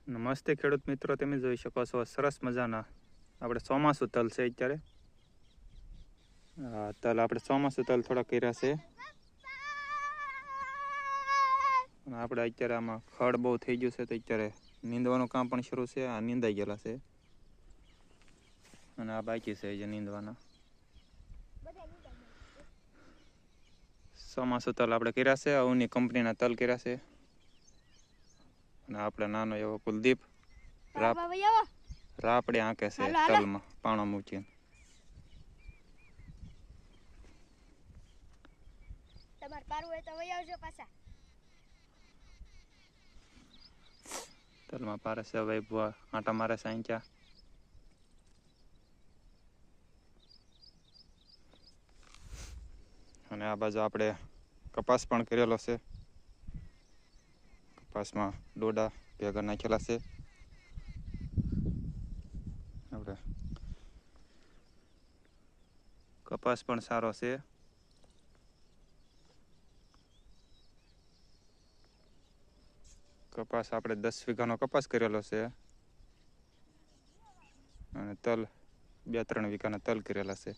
નમસ્તે ખેડૂત મિત્રો, તમે જોઈ શકો છો સરસ મજાના આપણે ચોમાસું તલ છે અત્યારે. તલ આપણે ચોમાસું તલ થોડા કર્યા છે અને આપણે અત્યારે આમાં ખડ બહુ થઈ ગયું છે તો અત્યારે નીંદવાનું કામ પણ શરૂ છે. આ નીંદાઈ ગયેલા છે અને આ બાકી છે જે નીંદવાના. ચોમાસું તલ આપણે કર્યા છે, અવની કંપનીના તલ કર્યા છે. અને આપણે નાનો એવો કુલદીપ રાપડે આંકે છે તલમાં પાણો મૂકીને. તલમાં પારે છે ભાઈ ભુવા, આંટા મારે છે આંક્યા. અને આ બાજુ આપણે કપાસ પણ કરેલો છે. કપાસમાં ડોડા ભેગા નાખેલા છે. આપણે કપાસ પણ સારો છે. કપાસ આપણે 10 વીઘાનો કપાસ કરેલો છે અને તલ 2-3 વીઘાના તલ કરેલા છે.